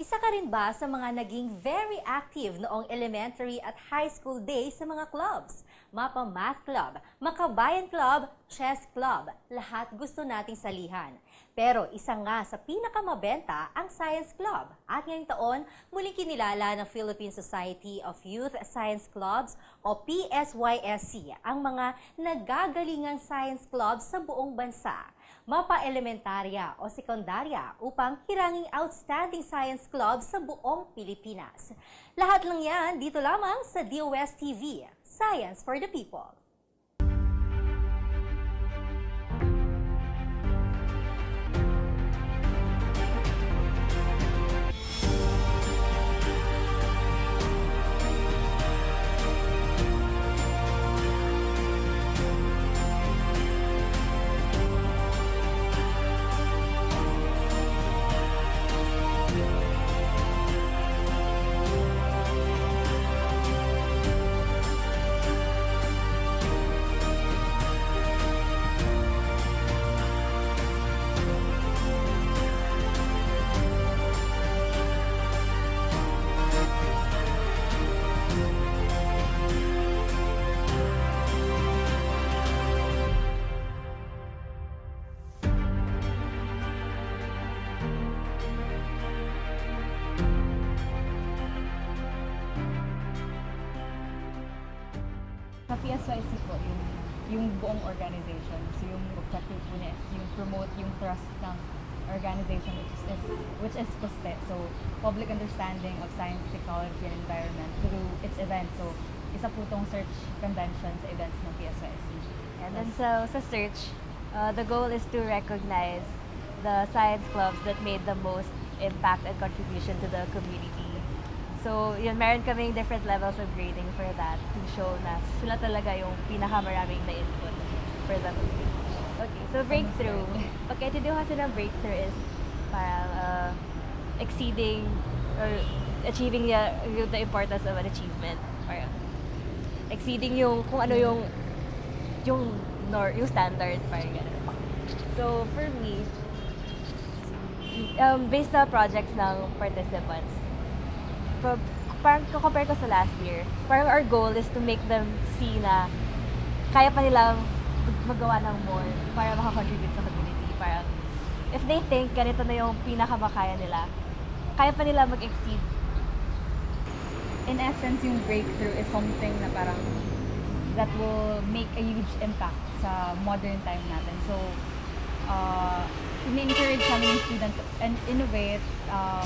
Isa ka rin ba sa mga naging very active noong elementary at high school days sa mga clubs? Mapa Math Club, Makabayan Club, Chess Club, lahat gusto nating salihan. Pero isa nga sa pinakamabenta ang Science Club. At ngayong taon, muling kinilala ng Philippine Society of Youth Science Clubs o PSYSC ang mga nagagalingang science clubs sa buong bansa. Mapa-elementarya o sekundarya upang hiranging outstanding science club sa buong Pilipinas. Lahat lang yan dito lamang sa DOSTv Science for the People. Sa PSYSC po, yung buong organization. So yung objective po niya is yung promote yung trust ng organization which is PSYSC. So public understanding of science, technology, and environment through its events. So isa po itong search convention sa events ng PSYSC. And then sa search, the goal is to recognize the science clubs that made the most impact and contribution to the community. So, yun, meron kaming different levels of grading for that to show na sila talaga yung pinakamaraming na input for the community. Okay, so breakthrough. Pagka-intindihan kasi ng breakthrough is parang exceeding or achieving the importance of an achievement. Parang exceeding yung kung ano yung standard, parang gano'n. So, for me, based sa projects ng participants, parang compare ko sa last year, parang our goal is to make them see na kaya pa nilang magawa ng more para makakontribute sa community. Parang, if they think ganito na yung pinakamakaya nila, kaya pa nila mag-exceed. In essence, yung breakthrough is something na parang that will make a huge impact sa modern time natin. So, in-encourage namin yung student to innovate,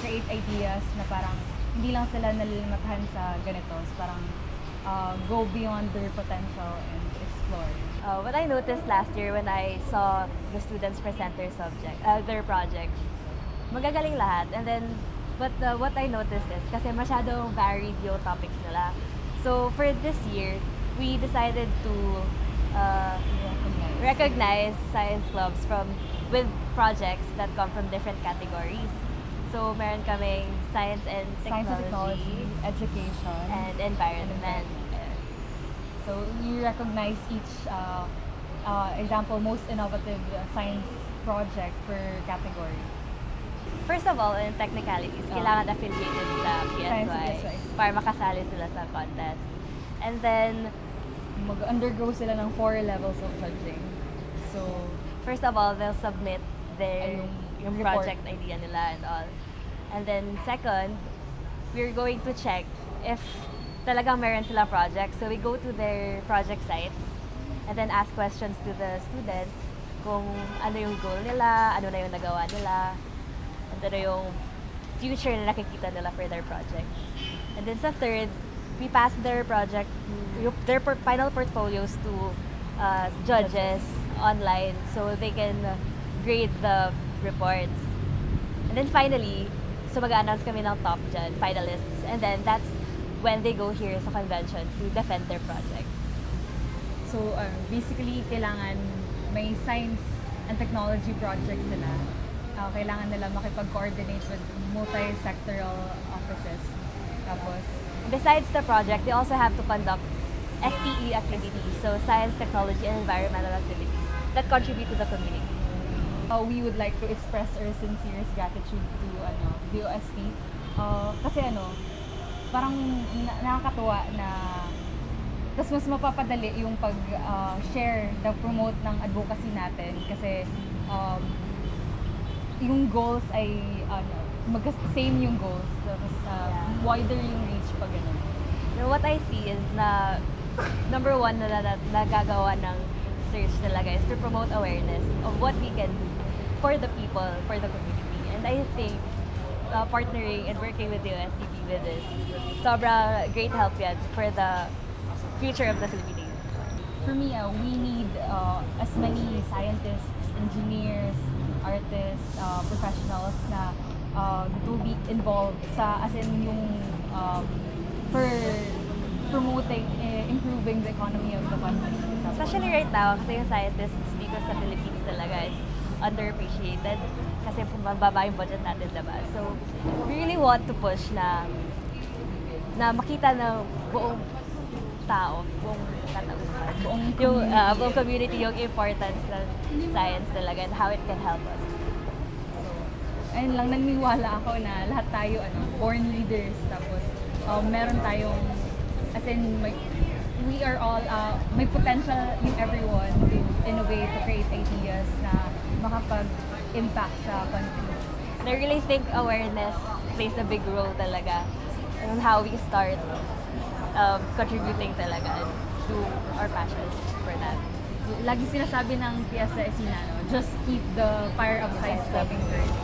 create ideas na parang hindi lang sila nalilimatahan sa ganito. So parang go beyond their potential and explore. What I noticed last year when I saw the students present their projects, magagaling lahat. And then, but what I noticed is, kasi masyadong varied yung topics nila. So for this year, we decided to recognize science clubs with projects that come from different categories. So, meron kaming science and technology, education, and environment. So, you recognize each example, most innovative science project per category. First of all, in technicalities, kailangan affiliated sa PSY para makasali sila sa contest. And then, mag-undergo sila ng 4 levels of judging. So, first of all, they'll submit their yung report. project idea nila and all. And then second, we're going to check if talagang meron silang project. So we go to their project sites and then ask questions to the students kung ano yung goal nila, ano na yung nagawa nila. Ano yung future na nakikita nila for their project. And then sa third, we pass their project, their final portfolios to judges online so they can grade the reports. And then finally, so mag-announce kami ng top dyan, finalists. And then that's when they go here sa convention to defend their project. So, basically, kailangan may science and technology projects sila. Kailangan nila makipag-coordinate with multi-sectoral offices. Tapos, Besides the project, they also have to conduct STE activities, so science, technology, and environmental activities that contribute to the community. we would like to express our sincerest gratitude to DOST. Kasi parang nakakatuwa na tas mas mapapadali yung pag-share, promote ng advocacy natin kasi yung goals ay same yung goals. Tapos wider yung reach pag ganun. What I see is na number one na nagagawa ng search talaga is to promote awareness of what we can do for the people, for the community. And I think partnering and working with the DOSTv with this, sobra great help yan for the future of the Philippines. For me, we need as many scientists, engineers, artists, professionals na to be involved as in yung for promoting, improving the economy of the country. Especially right now, kasi yung scientists dito sa Philippines talaga is underappreciated kasi mababa yung budget natin, diba? So, we really want to push na makita ng buong tao, buong katauhan, buong community yung importance ng science talaga and how it can help us. Ayun lang, naniniwala ako na lahat tayo born leaders, tapos meron tayong, as in, we are all, may potential in everyone to innovate, to create ideas na makapag-impact sa country. I really think awareness plays a big role talaga on how we start contributing talaga to our passion for that. Lagi sinasabi ng PSYSC na, just keep the fire of science loving burning.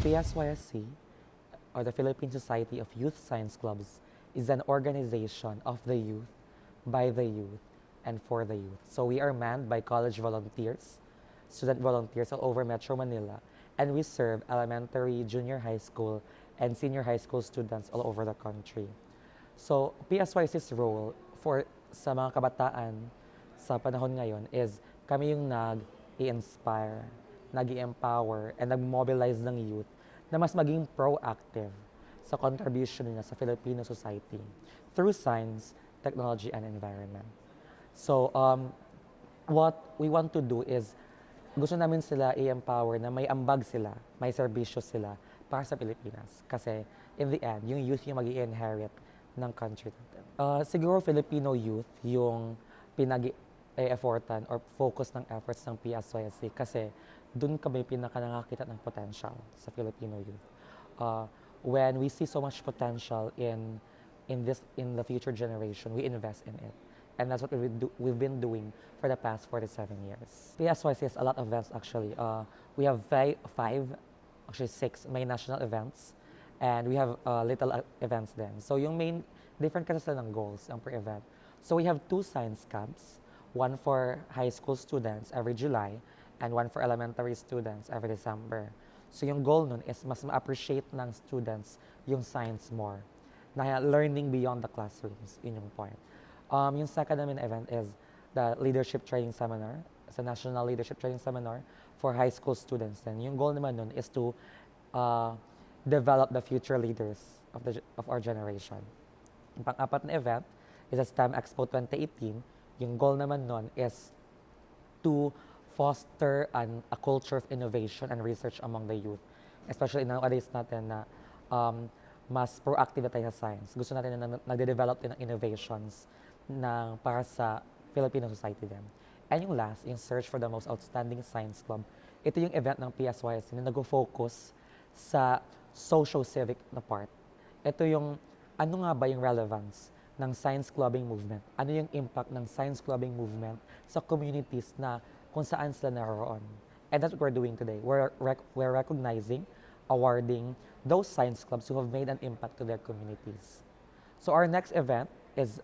PSYSC, or the Philippine Society of Youth Science Clubs, is an organization of the youth, by the youth, and for the youth. So we are manned by college volunteers, student volunteers all over Metro Manila, and we serve elementary, junior high school, and senior high school students all over the country. So PSYSC's role sa mga kabataan sa panahon ngayon is kami yung nag-i-inspire, nag-i-empower, and nag-mobilize ng youth na mas maging proactive sa contribution nila sa Filipino society through science, technology, and environment. So, what we want to do is gusto namin sila i-empower na may ambag sila, may serbisyo sila para sa Pilipinas. Kasi in the end, yung youth yung mag-i-inherit ng country natin. Siguro Filipino youth yung pinag-e-effortan or focus ng efforts ng PSYSC kasi doon kami pinaka nakakita ng potential sa Filipino youth. when we see so much potential in the future generation, we invest in it. And that's what we've been doing for the past 47 years. PSYSC has a lot of events actually. We have actually six main national events, and we have little events then. So yung main, different kasi sila ng goals ang per event. So we have 2 science camps, one for high school students every July, and one for elementary students every December. So yung goal nun is mas ma-appreciate ng students yung science more, na learning beyond the classrooms, yun yung point. Yung second namin event is the Leadership Training Seminar. It's a National Leadership Training Seminar for high school students. And yung goal naman nun is to develop the future leaders of our generation. Yung pang-apat na event is a STEM Expo 2018. Yung goal naman nun is to foster a culture of innovation and research among the youth. Especially nowadays natin na mas proactive na tayo sa science. Gusto natin na nagde-develop din ng innovations para sa Filipino society din. And yung last, yung Search for the Most Outstanding Science Club. Ito yung event ng PSYSC na nag-focus sa socio-civic na part. Ito yung, ano nga ba yung relevance ng science clubbing movement? Ano yung impact ng science clubbing movement sa communities na kung saan sila naroon? And that's what we're doing today. We're recognizing, awarding those science clubs who have made an impact to their communities. So our next event is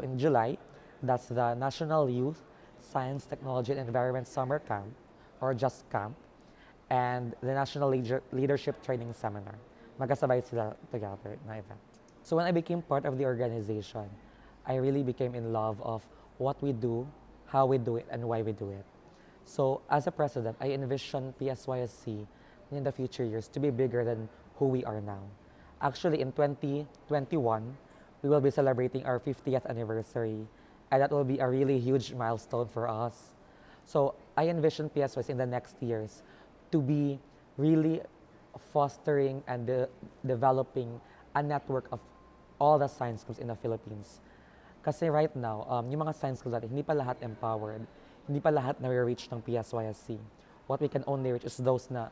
in July. That's the National Youth Science, Technology, and Environment Summer Camp, or JUST Camp, and the National Leadership Training Seminar. Magkasabay sila together na event. So when I became part of the organization, I really became in love of what we do, how we do it, and why we do it. So as a president, I envision PSYSC in the future years to be bigger than who we are now. Actually, in 2021, we will be celebrating our 50th anniversary, and that will be a really huge milestone for us. So I envision PSYSC in the next years to be really fostering and developing a network of all the science clubs in the Philippines. Kasi right now, yung mga science clubs natin, hindi pa lahat empowered, hindi pa lahat na-reach ng PSYSC. What we can only reach is those na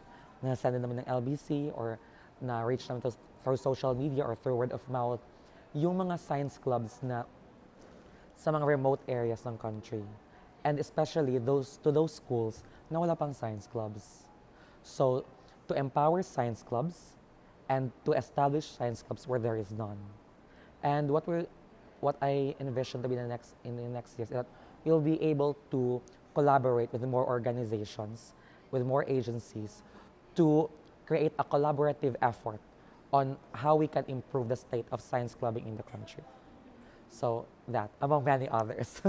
send namin ng LBC or na-reach namin through social media or through word of mouth. Yung mga science clubs na sa mga remote areas ng country. And especially to those schools na wala pang science clubs. So, to empower science clubs and to establish science clubs where there is none. And what I envision to be in the next years is that we'll be able to collaborate with more organizations, with more agencies, to create a collaborative effort on how we can improve the state of science clubbing in the country. So that, among many others.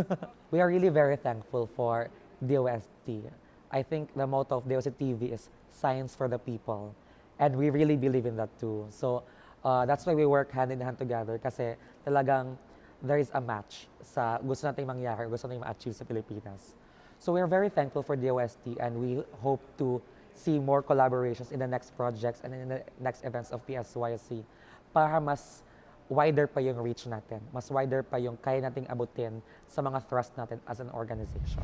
We are really very thankful for DOST. I think the motto of DOST TV is science for the people. And we really believe in that too. So that's why we work hand in hand together kasi talagang there is a match sa gusto nating mangyari, gusto nating ma-achieve sa Pilipinas. So we're very thankful for DOST and we hope to see more collaborations in the next projects and in the next events of PSYSC para mas wider pa yung reach natin, mas wider pa yung kaya nating abutin sa mga thrust natin as an organization.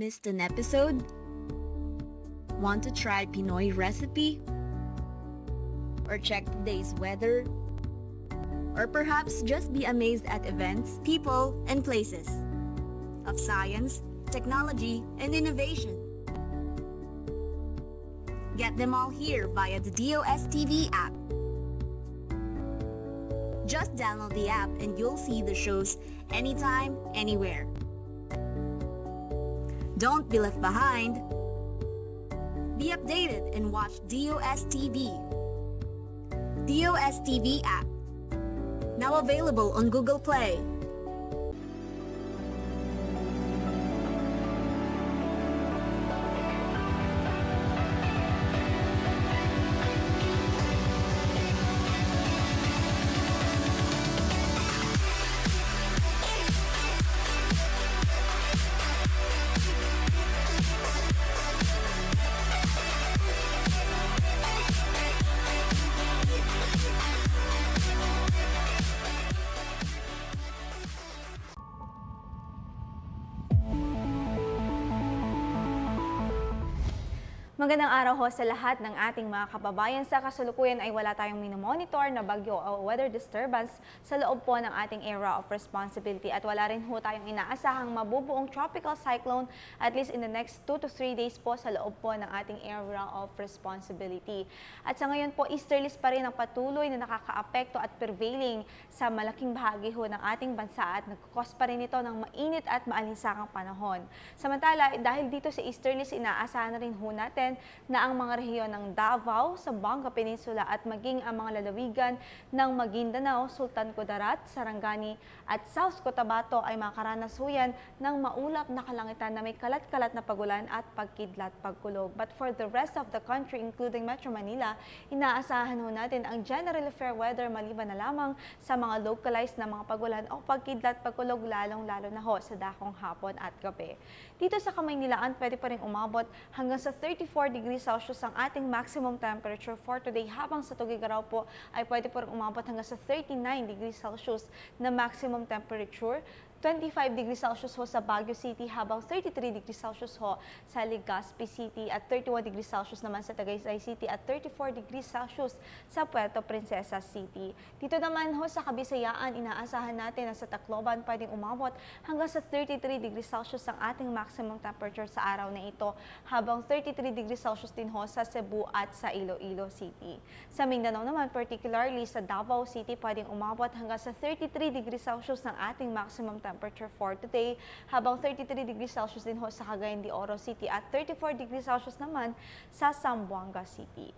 Missed an episode? Want to try Pinoy recipe? Or check today's weather? Or perhaps just be amazed at events, people, and places of science, technology, and innovation. Get them all here via the DOSTv app. Just download the app and you'll see the shows anytime, anywhere. Don't be left behind. Be updated and watch DOSTv. DOSTv app. Now available on Google Play. Magandang araw ho sa lahat ng ating mga kababayan. Sa kasalukuyan ay wala tayong minomonitor na bagyo o weather disturbance sa loob po ng ating area of responsibility at wala rin ho tayong inaasahang mabubuong tropical cyclone at least in the next 2 to 3 days po sa loob po ng ating area of responsibility. At sa ngayon po, easterlies pa rin ang patuloy na nakakaapekto at prevailing sa malaking bahagi ho ng ating bansa at nagkukos pa rin ito ng mainit at maalinsakang panahon. Samantala, dahil dito sa easterlies, inaasahan na rin ho natin na ang mga rehiyon ng Davao, Zamboanga Peninsula at maging ang mga lalawigan ng Maguindanao, Sultan Kudarat, Sarangani at South Cotabato ay makaranas ho yan ng maulap na kalangitan na may kalat-kalat na pagulan at pagkidlat pagkulog. But for the rest of the country, including Metro Manila, inaasahan ho natin ang generally fair weather maliban na lamang sa mga localized na mga pagulan o pagkidlat pagkulog lalong-lalo na ho sa dakong hapon at gabi. Dito sa Kamaynilaan, pwede pa rin umabot hanggang sa 34 degrees Celsius ang ating maximum temperature for today, habang sa Tugigaraw po ay pwede po rin umabot hanggang sa 39 degrees Celsius na maximum temperature. 25 degrees Celsius ho sa Baguio City, habang 33 degrees Celsius ho sa Legazpi City at 31 degrees Celsius naman sa Tagaytay City at 34 degrees Celsius sa Puerto Princesa City. Dito naman ho sa Kabisayaan, inaasahan natin na sa Tacloban pwedeng umabot hanggang sa 33 degrees Celsius ang ating maximum temperature sa araw na ito, habang 33 degrees Celsius din ho sa Cebu at sa Iloilo City. Sa Mindanao naman, particularly sa Davao City, pwedeng umabot hanggang sa 33 degrees Celsius ang ating maximum temperature for today, habang 33 degrees Celsius din ho sa Cagayan de Oro City at 34 degrees Celsius naman sa Zamboanga City.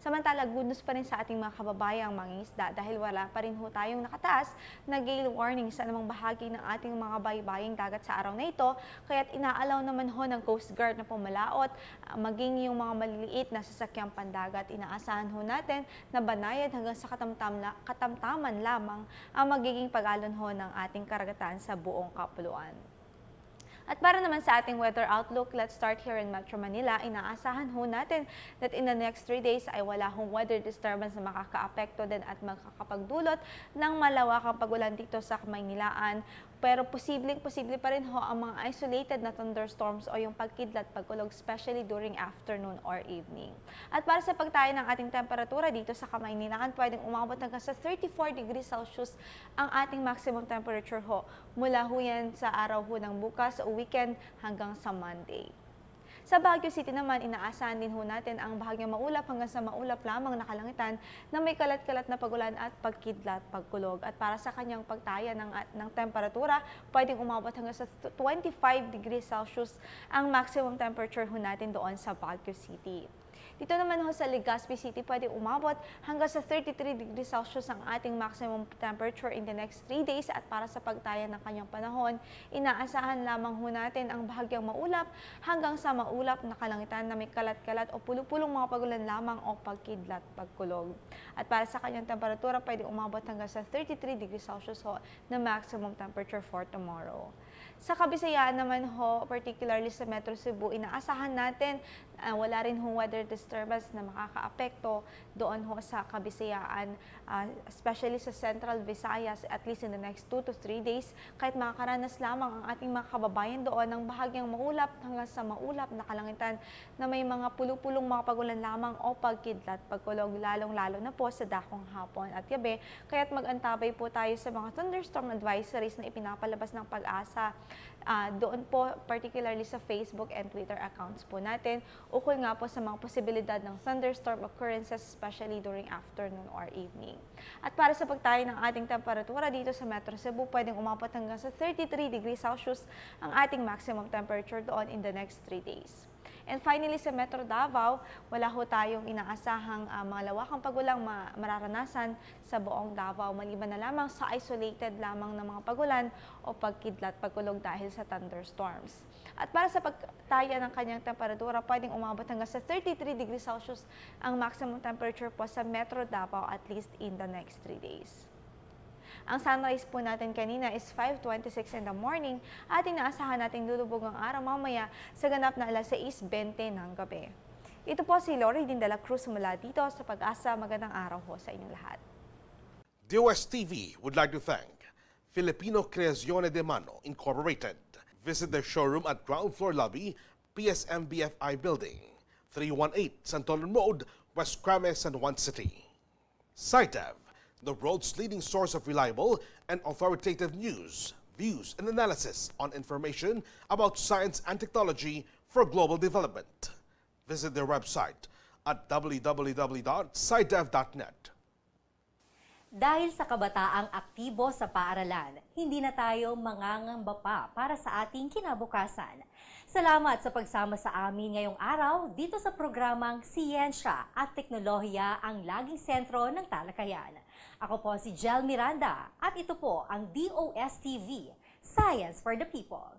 Samantala, good news pa rin sa ating mga kababayang mangingisda dahil wala pa rin ho tayong nakataas na gale warning sa anumang bahagi ng ating mga baybaying dagat sa araw na ito, kaya't inaalaw naman ho ng Coast Guard na pumalaot, maging yung mga maliliit na sasakyang pandagat. Inaasahan ho natin na banayad hanggang sa katamtaman lamang ang magiging pag-alon ho ng ating karagatan sa buong kapuluan. At para naman sa ating weather outlook, let's start here in Metro Manila. Inaasahan ho natin that in the next 3 days ay wala hong weather disturbance na makakaapekto din at makakapagdulot ng malawakang pagulan dito sa Kamaynilaan. Pero posible pa rin ho ang mga isolated na thunderstorms o yung pagkidlat pagkulog, especially during afternoon or evening. At para sa pagtayo ng ating temperatura dito sa Kamaynilaan, pwedeng umabot hanggang sa 34 degrees Celsius ang ating maximum temperature ho. Mula ho yan sa araw ho ng bukas o weekend hanggang sa Monday. Sa Baguio City naman, inaasahan din ho natin ang bahagyang maulap hanggang sa maulap lamang na kalangitan na may kalat-kalat na pagulan at pagkidlat pagkulog. At para sa kanyang pagtaya ng temperatura, pwedeng umabot hanggang sa 25 degrees Celsius ang maximum temperature ho natin doon sa Baguio City. Dito naman ho sa Legazpi City, pwede umabot hanggang sa 33 degrees Celsius ang ating maximum temperature in the next 3 days. At para sa pagtaya ng kanyang panahon, inaasahan lamang ho natin ang bahagyang maulap hanggang sa maulap na kalangitan na may kalat-kalat o pulupulong mga pagulan lamang o pagkidlat pagkulog. At para sa kanyang temperatura, pwede umabot hanggang sa 33 degrees Celsius ho na maximum temperature for tomorrow. Sa Kabisayaan naman ho, particularly sa Metro Cebu, inaasahan natin wala rin hong weather disturbance na makakaapekto doon ho sa Kabisayaan, especially sa Central Visayas, at least in the next 2 to 3 days. Kahit makakaranas lamang ang ating mga kababayan doon ng bahagyang maulap hanggang sa maulap na kalangitan na may mga pulupulong mga pagulan lamang o pagkidlat, pagkulog, lalong-lalo na po sa dakong hapon at gabi. Kaya't mag-antabay po tayo sa mga thunderstorm advisories na ipinapalabas ng Pag-asa. Doon po, particularly sa Facebook and Twitter accounts po natin, ukol nga po sa mga posibilidad ng thunderstorm occurrences, especially during afternoon or evening. At para sa pagtayo ng ating temperatura dito sa Metro Cebu, pwedeng umabot hanggang sa 33 degrees Celsius ang ating maximum temperature doon in the next 3 days. And finally, sa Metro Davao, wala ho tayong inaasahang malawakang pagulang mararanasan sa buong Davao, maliban na lamang sa isolated lamang ng mga pagulan o pagkidlat, pagkulog dahil sa thunderstorms. At para sa pagtaya ng kanyang temperatura, pwedeng umabot hanggang sa 33 degrees Celsius ang maximum temperature po sa Metro Davao at least in the next 3 days. Ang sunrise po natin kanina is 5:26 in the morning at inaasahan natin lulubog ang araw mamaya sa ganap na alas 6:20 ng gabi. Ito po si Lori Din de la Cruz mula dito sa Pag-asa. Magandang araw ho sa inyong lahat. DOSTv would like to thank Filipino Creazione de Mano Incorporated. Visit their showroom at ground floor lobby, PSMBFI Building, 318 Santolan Road, West Crame, San Juan City. SciTev, the world's leading source of reliable and authoritative news, views, and analysis on information about science and technology for global development. Visit their website at www.scidev.net. Dahil sa kabataang aktibo sa paaralan, hindi na tayo mangangamba pa para sa ating kinabukasan. Salamat sa pagsama sa amin ngayong araw dito sa programang Siyensya at Teknolohiya ang laging sentro ng talakayan. Ako po si Jel Miranda at ito po ang DOSTv Science for the People.